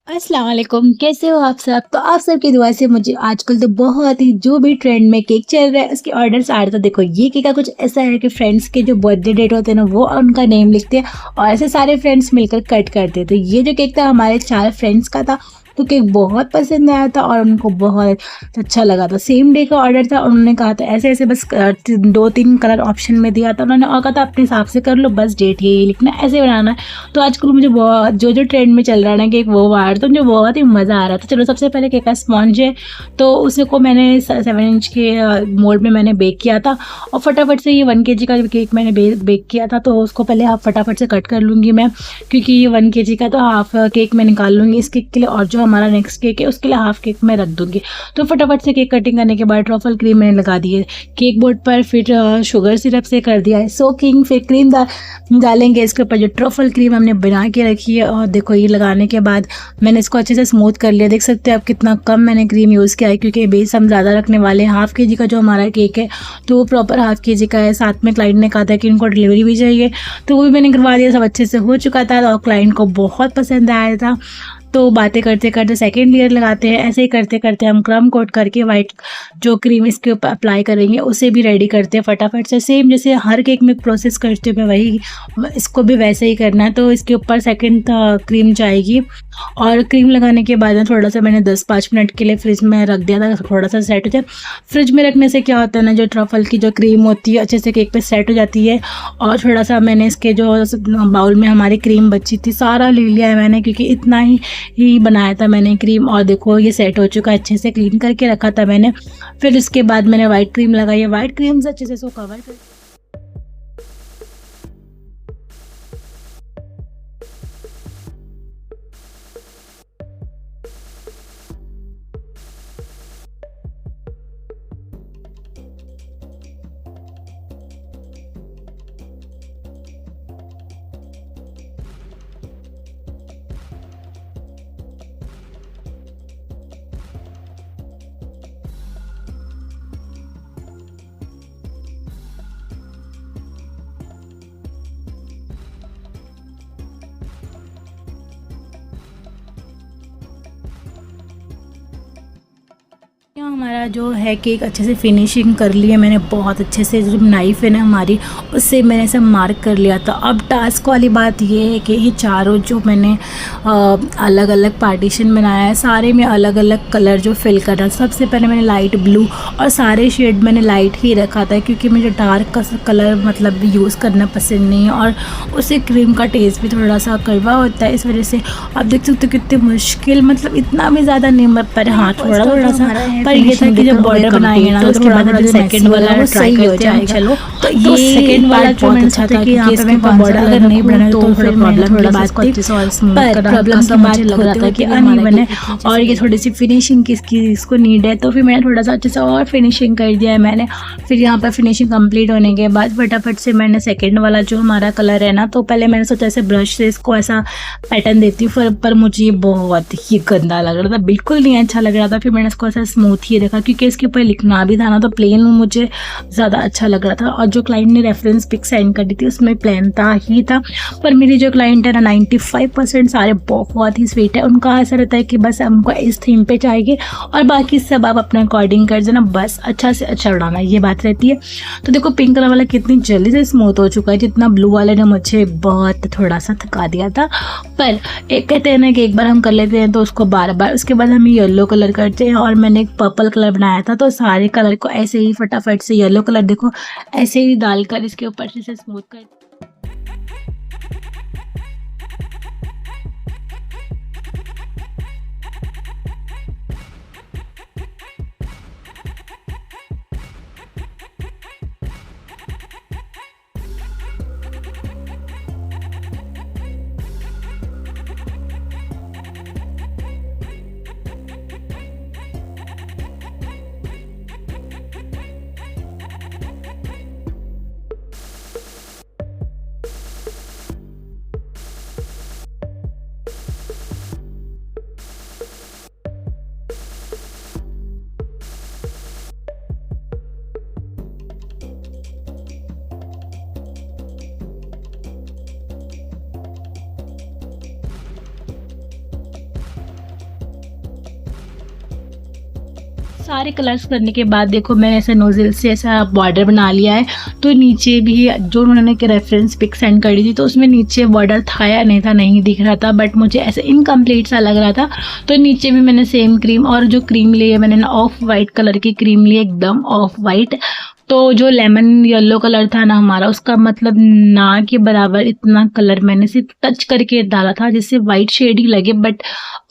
अस्सलाम वालेकुम, कैसे हो आप सब? तो आप सबकी दुआ से मुझे आजकल तो बहुत ही जो भी ट्रेंड में केक चल रहा है उसके ऑर्डर्स आ रहे, तो देखो ये केक का कुछ ऐसा है कि फ्रेंड्स के जो बर्थडे डेट होते हैं ना वो उनका नेम लिखते हैं और ऐसे सारे फ्रेंड्स मिलकर कट करते हैं। तो ये जो केक था हमारे 4 फ्रेंड्स का था, तो केक बहुत पसंद आया था और उनको बहुत अच्छा लगा था। सेम डे का ऑर्डर था, उन्होंने कहा था ऐसे-ऐसे बस 2-3 कलर ऑप्शन में दिया था उन्होंने और कहा था अपने हिसाब से कर लो, बस डेट यही लिखना है, ऐसे बनाना है। तो आजकल मुझे बहुत जो ट्रेंड में चल रहा है ना केक वो बाहर, तो मुझे बहुत ही मज़ा आ रहा था। चलो सबसे पहले केक का स्पॉन्ज है, तो उसे को मैंने 7 इंच के मोल्ड में मैंने बेक किया था और फटाफट से ये 1 केजी का केक मैंने बेक किया था, तो उसको पहले आप फटाफट से कट कर लूँगी मैं, क्योंकि ये 1 केजी का तो हाफ केक मैं निकाल लूँगी इस केक के लिए, और जो हमारा नेक्स्ट केक है उसके लिए हाफ केक मैं रख दूँगी। तो फटाफट से केक कटिंग करने के बाद ट्रफल क्रीम मैंने लगा दी है केक बोर्ड पर, फिर शुगर सिरप से कर दिया है सोकिंग, फिर क्रीम डालेंगे इसके ऊपर जो ट्रफल क्रीम हमने बना के रखी है। और देखो ये लगाने के बाद मैंने इसको अच्छे से स्मूथ कर लिया, देख सकते हैं आप कितना कम मैंने क्रीम यूज़ किया है, क्योंकि बेस हम ज़्यादा रखने वाले हैं। हाफ के जी का जो हमारा केक है तो वो प्रॉपर हाफ के जी का है। साथ में क्लाइंट ने कहा था कि इनको डिलीवरी भी चाहिए, तो वो भी मैंने करवा दिया, सब अच्छे से हो चुका था और क्लाइंट को बहुत पसंद आया था। तो बातें करते करते सेकेंड लेयर लगाते हैं, ऐसे ही करते करते हम क्रम कोट करके वाइट जो क्रीम इसके ऊपर अप्लाई करेंगे उसे भी रेडी करते हैं फटाफट से। सेम जैसे हर केक में प्रोसेस करते हैं मैं वही इसको भी वैसे ही करना है। तो इसके ऊपर सेकंड क्रीम जाएगी और क्रीम लगाने के बाद में थोड़ा सा मैंने 10-5 मिनट के लिए फ्रिज में रख दिया था, थोड़ा सा सेट हो जाए। फ्रिज में रखने से क्या होता है ना, जो ट्रफल की जो क्रीम होती है अच्छे से केक पे सेट हो जाती है। और थोड़ा सा मैंने इसके जो बाउल में हमारी क्रीम बची थी सारा ले लिया है मैंने, क्योंकि इतना ही बनाया था मैंने क्रीम। और देखो ये सेट हो चुका है, अच्छे से क्लीन करके रखा था मैंने। फिर उसके बाद मैंने वाइट क्रीम लगाई है, वाइट क्रीम से अच्छे से इसको कवर कर। यहाँ हमारा जो है केक अच्छे से फिनिशिंग कर ली है मैंने, बहुत अच्छे से जो नाइफ है ना हमारी उससे मैंने ऐसा मार्क कर लिया था। अब टास्क वाली बात ये है कि ये चारों जो मैंने अलग अलग पार्टीशन बनाया है सारे में अलग अलग कलर जो फिल करना। सबसे पहले मैंने लाइट ब्लू और सारे शेड मैंने लाइट ही रखा था, क्योंकि मुझे डार्क का कलर मतलब यूज़ करना पसंद नहीं है और उससे क्रीम का टेस्ट भी थोड़ा सा कड़वा होता है, इस वजह से आप देख सकते हो कितनी मुश्किल, मतलब इतना भी ज़्यादा नहीं पर हाँ थोड़ा थोड़ा सा। पर ये था कि जब बॉर्डर बनाएंगे ना तो उसके बाद जो सेकंड वाला वो सही हो जाएगा। चलो तो ये सेकंड वाला जो मैंने अच्छा था कि यहाँ पे मैं बॉर्डर अगर नहीं बनाया तो फिर प्रॉब्लम की बात थी, पर प्रॉब्लम की बात लग रहा था कि अनइवन है और ये थोड़ी सी फिनिशिंग किसकी इसको नीड है, तो फिर मैंने थोड़ा सा अच्छे से और फिनिशिंग कर दिया है मैंने। फिर यहाँ पर फिनिशिंग कंप्लीट होने के बाद फटाफट से मैंने सेकेंड वाला जो हमारा कलर है ना, तो पहले मैंने सोचा ऐसे ब्रश से इसको ऐसा पैटर्न देती हूँ, पर मुझे ये बहुत ही गंदा लग रहा था, बिल्कुल नहीं अच्छा लग रहा था। फिर मैंने इसको ऐसा स्मूथ ही रखा, क्योंकि इसके ऊपर लिखना भी था ना, तो प्लेन मुझे ज़्यादा अच्छा लग रहा था। और जो क्लाइंट ने रेफरेंस पिक सेंड कर दी थी उसमें प्लेन था। पर मेरी जो क्लाइंट है ना 95% सारे बहुत ही स्वीट है, उनका ऐसा रहता है कि बस हमको इस थीम पे चाहिए और बाकी सब आप अपने अकॉर्डिंग कर देना, बस अच्छा से अच्छा उड़ाना, ये बात रहती है। तो देखो पिंक कलर वाला कितनी जल्दी से स्मूथ हो चुका है, जितना ब्लू वाले ने मुझे बहुत थोड़ा सा थका दिया था। पर एक कहते हैं ना कि एक बार हम कर लेते हैं तो उसको बार बार, उसके बाद हम येलो कलर करते हैं। और मैंने एक पर्पल कलर बनाया था, तो सारे कलर को ऐसे ही फटाफट से येलो कलर देखो ऐसे ही डालकर इसके ऊपर से स्मूथ कर। सारे कलर्स करने के बाद देखो मैंने ऐसा नोजल से ऐसा बॉर्डर बना लिया है। तो नीचे भी जो उन्होंने के रेफरेंस पिक सेंड करी थी तो उसमें नीचे बॉर्डर था या नहीं था नहीं दिख रहा था, बट मुझे ऐसे इनकम्प्लीट सा लग रहा था। तो नीचे भी मैंने सेम क्रीम, और जो क्रीम ली है मैंने ना ऑफ वाइट कलर की क्रीम ली, एकदम ऑफ वाइट। तो जो लेमन येलो कलर था ना हमारा, उसका मतलब ना के बराबर इतना कलर मैंने सिर्फ टच करके डाला था जिससे वाइट शेड ही लगे, बट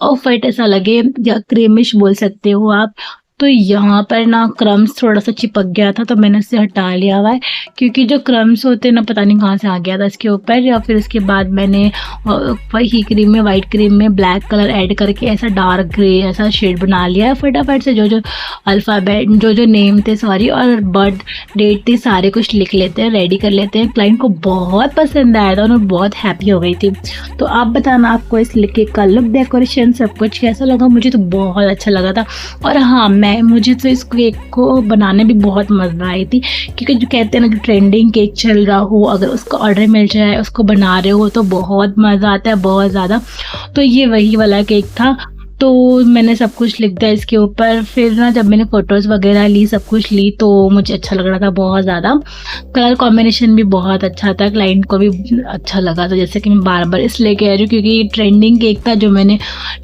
ऑफ वाइट ऐसा लगे, या क्रीमिश बोल सकते हो आप। तो यहाँ पर ना क्रम्स थोड़ा सा चिपक गया था तो मैंने उससे हटा लिया हुआ है, क्योंकि जो क्रम्स होते हैं ना पता नहीं कहाँ से आ गया था इसके ऊपर। या फिर उसके बाद मैंने वही क्रीम में, वाइट क्रीम में ब्लैक कलर ऐड करके ऐसा डार्क ग्रे ऐसा शेड बना लिया है। फटाफट से जो जो अल्फ़ाबेट, जो जो नेम थे सॉरी और बर्थ डेट थी सारे कुछ लिख लेते हैं, रेडी कर लेते हैं। क्लाइंट को बहुत पसंद आया था और बहुत हैप्पी हो गई थी। तो आप बताना आपको इस केक का लुक, डेकोरेशन सब कुछ कैसा लगा? मुझे तो बहुत अच्छा लगा था। और हाँ, मुझे तो इस केक को बनाने भी बहुत मज़ा आई थी, क्योंकि जो कहते हैं ना कि ट्रेंडिंग केक चल रहा हो, अगर उसका ऑर्डर मिल जाए, उसको बना रहे हो तो बहुत मज़ा आता है, बहुत ज़्यादा। तो ये वही वाला केक था। तो मैंने सब कुछ लिख दिया इसके ऊपर। फिर ना जब मैंने फ़ोटोज़ वगैरह ली, सब कुछ ली, तो मुझे अच्छा लग रहा था बहुत ज़्यादा। कलर कॉम्बिनेशन भी बहुत अच्छा था, क्लाइंट को भी अच्छा लगा था। जैसे कि मैं बार बार इसलिए कह रही हूँ क्योंकि ये ट्रेंडिंग केक था जो मैंने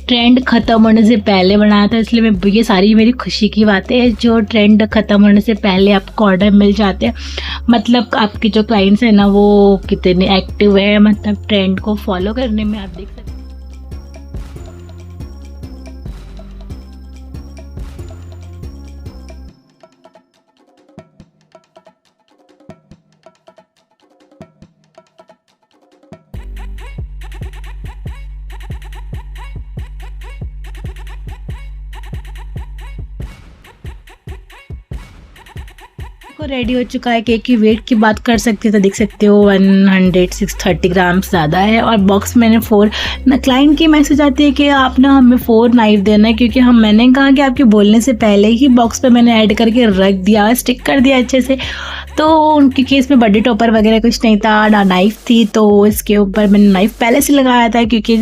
ट्रेंड ख़त्म होने से पहले बनाया था, इसलिए मैं ये सारी मेरी खुशी की बातें हैं। जो ट्रेंड ख़त्म होने से पहले आपको ऑर्डर मिल जाते हैं, मतलब आपके जो क्लाइंट्स हैं ना वो कितने एक्टिव है, मतलब ट्रेंड को फॉलो करने में, आप देख सकते हैं। को रेडी हो चुका है। केक की वेट की बात कर सकते हैं तो देख सकते हो 130 ग्राम ज़्यादा है। और बॉक्स मैंने 4 ना, क्लाइंट की मैसेज आती है कि आप ना हमें 4 नाइफ देना है, क्योंकि मैंने कहा कि आपके बोलने से पहले ही बॉक्स पे मैंने ऐड करके रख दिया, स्टिक कर दिया अच्छे से। तो उनके केस में बर्थडे टॉपर वगैरह कुछ नहीं था, ना नाइफ़ थी, तो इसके ऊपर मैंने नाइफ़ पहले से लगाया था क्योंकि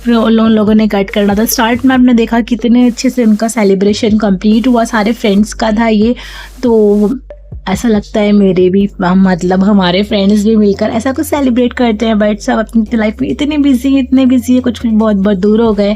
उन लोगों ने कट करना था। स्टार्ट में आपने देखा कितने अच्छे से उनका सेलिब्रेशन कंप्लीट हुआ, सारे फ्रेंड्स का था ये। तो ऐसा लगता है मेरे भी मतलब हमारे फ्रेंड्स भी मिलकर ऐसा कुछ सेलिब्रेट करते हैं, बट सब अपनी लाइफ में इतने बिजी है, कुछ बहुत बहुत दूर हो गए,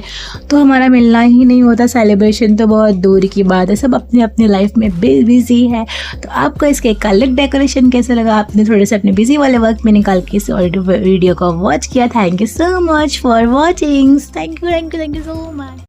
तो हमारा मिलना ही नहीं होता। सेलिब्रेशन तो बहुत दूर की बात है, सब अपनी अपनी लाइफ में बिजी है। तो आपको इस केक का लुक, डेकोरेशन कैसा लगा? आपने थोड़े से अपने बिजी वाले वक्त में निकाल के इस वीडियो को वॉच किया। Thank you so much for watching. Thank you so much.